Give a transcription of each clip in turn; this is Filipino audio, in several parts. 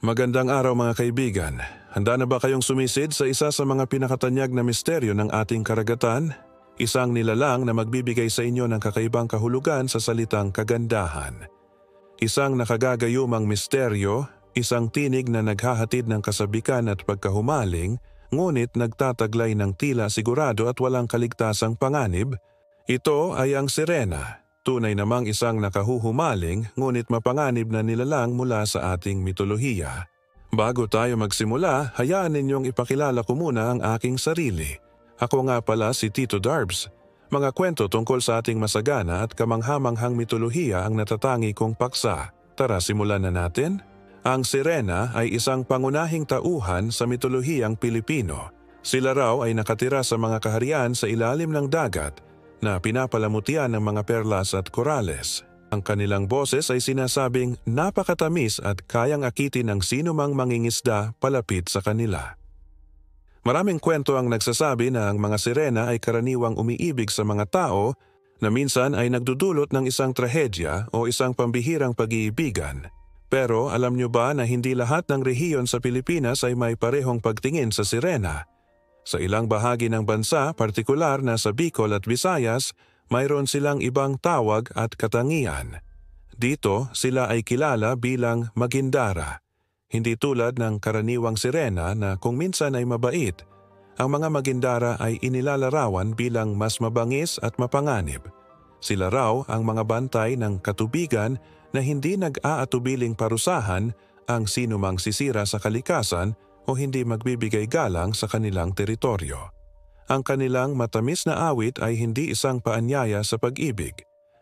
Magandang araw mga kaibigan. Handa na ba kayong sumisid sa isa sa mga pinakatanyag na misteryo ng ating karagatan? Isang nilalang na magbibigay sa inyo ng kakaibang kahulugan sa salitang kagandahan. Isang nakagagayumang misteryo, isang tinig na naghahatid ng kasabikan at pagkahumaling, ngunit nagtataglay ng tila sigurado at walang kaligtasang panganib. Ito ay ang sirena. Tunay namang isang nakahuhumaling ngunit mapanganib na nilalang mula sa ating mitolohiya. Bago tayo magsimula, hayaan ninyong ipakilala ko muna ang aking sarili. Ako nga pala si Tito Darbs. Mga kwento tungkol sa ating masagana at kamanghamanghang mitolohiya ang natatangi kong paksa. Tara simulan na natin. Ang sirena ay isang pangunahing tauhan sa mitolohiyang Pilipino. Sila raw ay nakatira sa mga kaharian sa ilalim ng dagat na pinapalamutian ng mga perlas at korales. Ang kanilang boses ay sinasabing napakatamis at kayang akitin ng sinumang mangingisda palapit sa kanila. Maraming kwento ang nagsasabi na ang mga sirena ay karaniwang umiibig sa mga tao na minsan ay nagdudulot ng isang trahedya o isang pambihirang pag-iibigan. Pero alam nyo ba na hindi lahat ng rehiyon sa Pilipinas ay may parehong pagtingin sa sirena? Sa ilang bahagi ng bansa, partikular na sa Bicol at Visayas, mayroon silang ibang tawag at katangian. Dito, sila ay kilala bilang magindara. Hindi tulad ng karaniwang sirena na kung minsan ay mabait, ang mga magindara ay inilalarawan bilang mas mabangis at mapanganib. Sila raw ang mga bantay ng katubigan na hindi nag-aatubiling parusahan ang sinumang sisira sa kalikasan o hindi magbibigay galang sa kanilang teritoryo. Ang kanilang matamis na awit ay hindi isang paanyaya sa pag-ibig,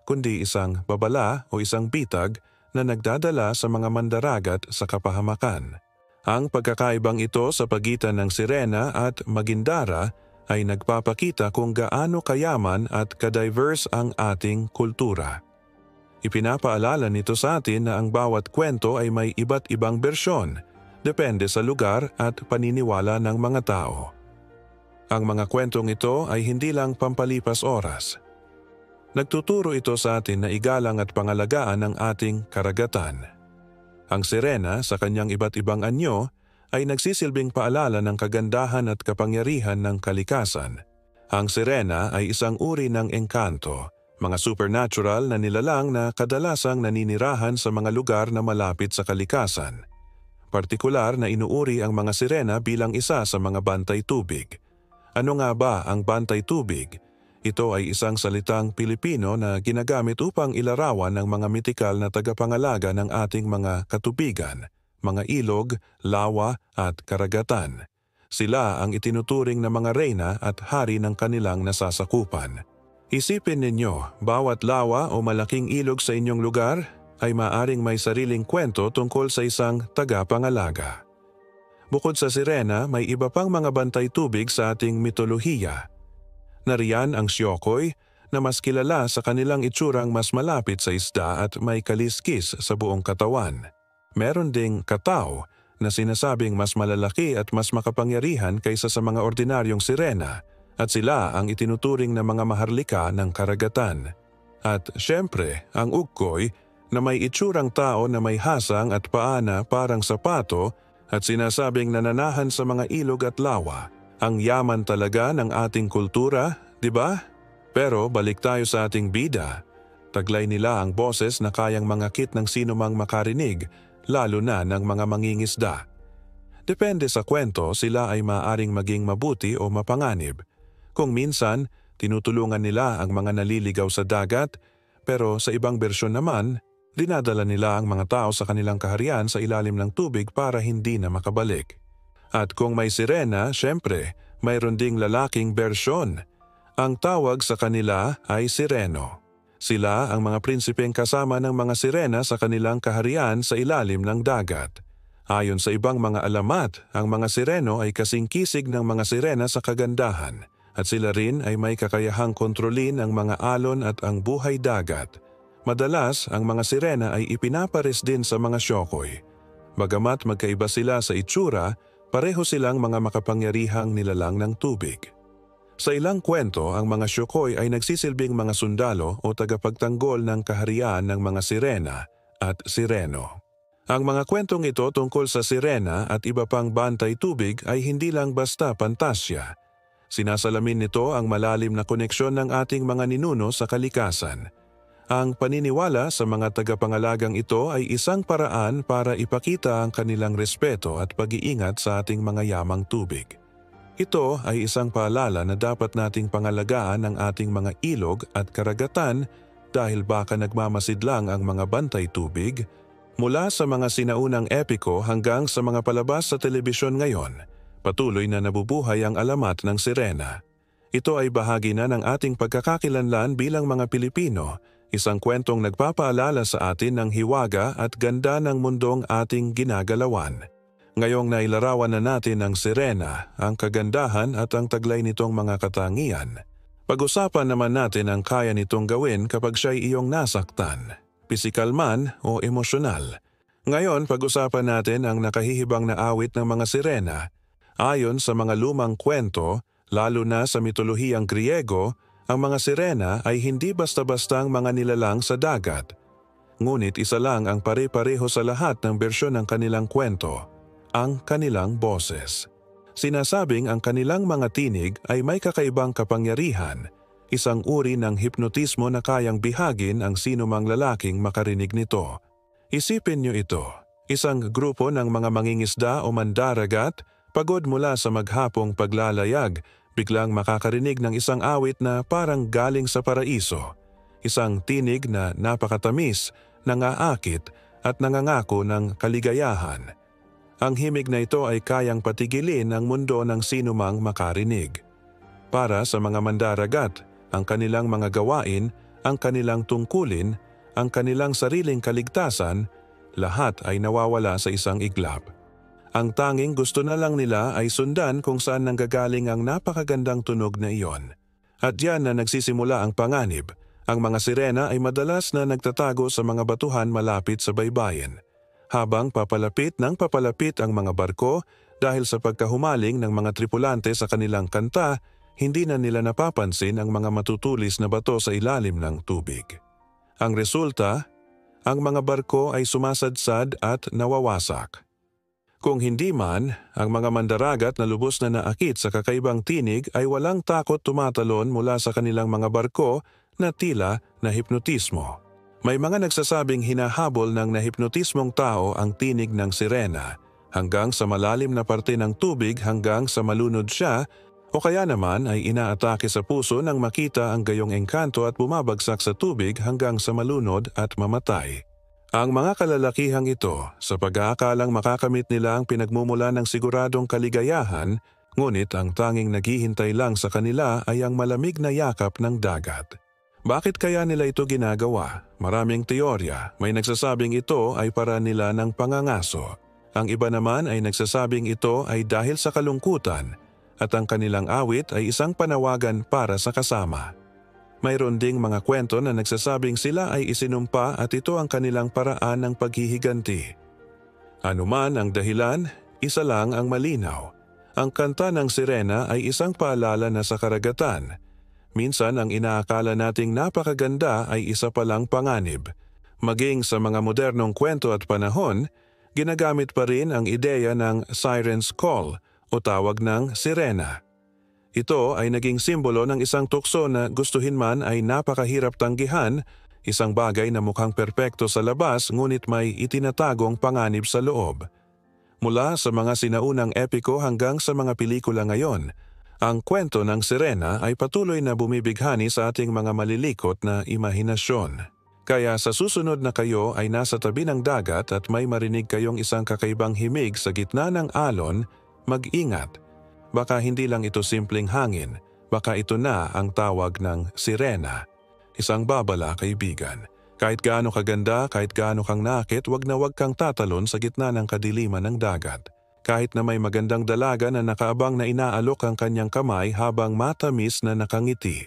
kundi isang babala o isang bitag na nagdadala sa mga mandaragat sa kapahamakan. Ang pagkakaibang ito sa pagitan ng sirena at magindara ay nagpapakita kung gaano kayaman at ka-diverse ang ating kultura. Ipinapaalala nito sa atin na ang bawat kwento ay may iba't ibang bersyon, depende sa lugar at paniniwala ng mga tao. Ang mga kwentong ito ay hindi lang pampalipas oras. Nagtuturo ito sa atin na igalang at pangalagaan ang ating karagatan. Ang sirena sa kanyang iba't ibang anyo ay nagsisilbing paalala ng kagandahan at kapangyarihan ng kalikasan. Ang sirena ay isang uri ng engkanto, mga supernatural na nilalang na kadalasang naninirahan sa mga lugar na malapit sa kalikasan. Partikular na inuuri ang mga sirena bilang isa sa mga bantay tubig. Ano nga ba ang bantay tubig? Ito ay isang salitang Pilipino na ginagamit upang ilarawan ng mga mitikal na tagapangalaga ng ating mga katubigan, mga ilog, lawa at karagatan. Sila ang itinuturing na mga reyna at hari ng kanilang nasasakupan. Isipin ninyo, bawat lawa o malaking ilog sa inyong lugar ay maaring may sariling kwento tungkol sa isang tagapangalaga. Bukod sa sirena, may iba pang mga bantay tubig sa ating mitolohiya. Nariyan ang syokoy na mas kilala sa kanilang itsurang mas malapit sa isda at may kaliskis sa buong katawan. Meron ding kataw na sinasabing mas malalaki at mas makapangyarihan kaysa sa mga ordinaryong sirena at sila ang itinuturing na mga maharlika ng karagatan. At syempre, ang ugkoy na may itsurang tao na may hasang at paana parang sapato at sinasabing nananahan sa mga ilog at lawa. Ang yaman talaga ng ating kultura, di ba? Pero balik tayo sa ating bida. Taglay nila ang boses na kayang mangakit ng sinumang makarinig, lalo na ng mga mangingisda. Depende sa kwento, sila ay maaaring maging mabuti o mapanganib. Kung minsan, tinutulungan nila ang mga naliligaw sa dagat, pero sa ibang bersyon naman, dinadala nila ang mga tao sa kanilang kaharian sa ilalim ng tubig para hindi na makabalik. At kung may sirena, syempre, mayroon ding lalaking bersyon. Ang tawag sa kanila ay sireno. Sila ang mga prinsipeng kasama ng mga sirena sa kanilang kaharian sa ilalim ng dagat. Ayon sa ibang mga alamat, ang mga sireno ay kasing kisig ng mga sirena sa kagandahan, at sila rin ay may kakayahang kontrolin ang mga alon at ang buhay dagat. Madalas, ang mga sirena ay ipinapares din sa mga syokoy. Bagamat magkaiba sila sa itsura, pareho silang mga makapangyarihang nilalang ng tubig. Sa ilang kwento, ang mga syokoy ay nagsisilbing mga sundalo o tagapagtanggol ng kaharian ng mga sirena at sireno. Ang mga kwentong ito tungkol sa sirena at iba pang bantay tubig ay hindi lang basta pantasya. Sinasalamin nito ang malalim na koneksyon ng ating mga ninuno sa kalikasan. Ang paniniwala sa mga tagapangalagang ito ay isang paraan para ipakita ang kanilang respeto at pag-iingat sa ating mga yamang tubig. Ito ay isang paalala na dapat nating pangalagaan ang ating mga ilog at karagatan dahil baka nagmamasid lang ang mga bantay tubig. Mula sa mga sinaunang epiko hanggang sa mga palabas sa telebisyon ngayon, patuloy na nabubuhay ang alamat ng sirena. Ito ay bahagi na ng ating pagkakakilanlan bilang mga Pilipino, isang kwentong nagpapaalala sa atin ng hiwaga at ganda ng mundong ating ginagalawan. Ngayong nailarawan na natin ang sirena, ang kagandahan at ang taglay nitong mga katangian. Pag-usapan naman natin ang kaya nitong gawin kapag siya'y iyong nasaktan, pisikal man o emosyonal. Ngayon, pag-usapan natin ang nakahihibang na awit ng mga sirena. Ayon sa mga lumang kwento, lalo na sa mitolohiyang Griego, ang mga sirena ay hindi basta-bastang mga nilalang sa dagat. Ngunit isa lang ang pare-pareho sa lahat ng bersyon ng kanilang kwento, ang kanilang boses. Sinasabing ang kanilang mga tinig ay may kakaibang kapangyarihan, isang uri ng hipnotismo na kayang bihagin ang sinumang lalaking makarinig nito. Isipin niyo ito, isang grupo ng mga mangingisda o mandaragat, pagod mula sa maghapong paglalayag, biglang makakarinig ng isang awit na parang galing sa paraiso. Isang tinig na napakatamis, nangaakit at nangangako ng kaligayahan. Ang himig na ito ay kayang patigilin ang mundo ng sinumang makarinig. Para sa mga mandaragat, ang kanilang mga gawain, ang kanilang tungkulin, ang kanilang sariling kaligtasan, lahat ay nawawala sa isang iglap. Ang tanging gusto na lang nila ay sundan kung saan nanggagaling ang napakagandang tunog na iyon. At yan na nagsisimula ang panganib. Ang mga sirena ay madalas na nagtatago sa mga batuhan malapit sa baybayin. Habang papalapit ang mga barko dahil sa pagkahumaling ng mga tripulante sa kanilang kanta, hindi na nila napapansin ang mga matutulis na bato sa ilalim ng tubig. Ang resulta, ang mga barko ay sumasadsad at nawawasak. Kung hindi man, ang mga mandaragat na lubos na naakit sa kakaibang tinig ay walang takot tumatalon mula sa kanilang mga barko na tila na hipnotismo. May mga nagsasabing hinahabol ng nahipnotismong tao ang tinig ng sirena hanggang sa malalim na parte ng tubig hanggang sa malunod siya o kaya naman ay inaatake sa puso nang makita ang gayong engkanto at bumabagsak sa tubig hanggang sa malunod at mamatay. Ang mga kalalakihang ito, sa pag-aakalang makakamit nila ang pinagmumula ng siguradong kaligayahan, ngunit ang tanging naghihintay lang sa kanila ay ang malamig na yakap ng dagat. Bakit kaya nila ito ginagawa? Maraming teorya. May nagsasabing ito ay para nila ng pangangaso. Ang iba naman ay nagsasabing ito ay dahil sa kalungkutan at ang kanilang awit ay isang panawagan para sa kasama. Mayroon ding mga kwento na nagsasabing sila ay isinumpa at ito ang kanilang paraan ng paghihiganti. Anuman ang dahilan, isa lang ang malinaw. Ang kanta ng sirena ay isang paalala na sa karagatan. Minsan ang inaakala nating napakaganda ay isa palang panganib. Maging sa mga modernong kwento at panahon, ginagamit pa rin ang ideya ng siren's call o tawag ng sirena. Ito ay naging simbolo ng isang tukso na gustuhin man ay napakahirap tanggihan, isang bagay na mukhang perpekto sa labas ngunit may itinatagong panganib sa loob. Mula sa mga sinaunang epiko hanggang sa mga pelikula ngayon, ang kwento ng sirena ay patuloy na bumibighani sa ating mga malilikot na imahinasyon. Kaya sa susunod na kayo ay nasa tabi ng dagat at may marinig kayong isang kakaibang himig sa gitna ng alon, mag-ingat. Baka hindi lang ito simpleng hangin, baka ito na ang tawag ng sirena. Isang babala, kaibigan. Kahit gaano kaganda, kahit gaano kang nakit, wag na wag kang tatalon sa gitna ng kadiliman ng dagat. Kahit na may magandang dalaga na nakaabang na inaalok ang kanyang kamay habang matamis na nakangiti.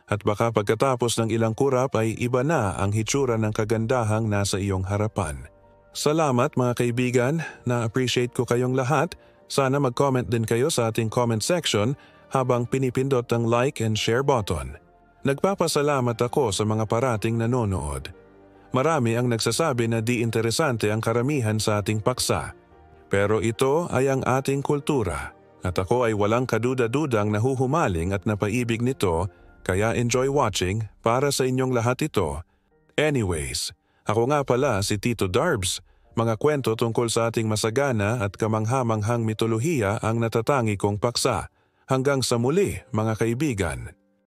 At baka pagkatapos ng ilang kurap ay iba na ang hitsura ng kagandahang nasa iyong harapan. Salamat mga kaibigan, na-appreciate ko kayong lahat. Sana mag-comment din kayo sa ating comment section habang pinipindot ang like and share button. Nagpapasalamat ako sa mga parating nanonood. Marami ang nagsasabi na di interesante ang karamihan sa ating paksa. Pero ito ay ang ating kultura at ako ay walang kaduda-dudang nahuhumaling at napaibig nito, kaya enjoy watching para sa inyong lahat ito. Anyways, ako nga pala si Tito Darbs. Mga kwento tungkol sa ating masagana at kamangha-manghang mitolohiya ang natatangi kong paksa. Hanggang sa muli mga kaibigan.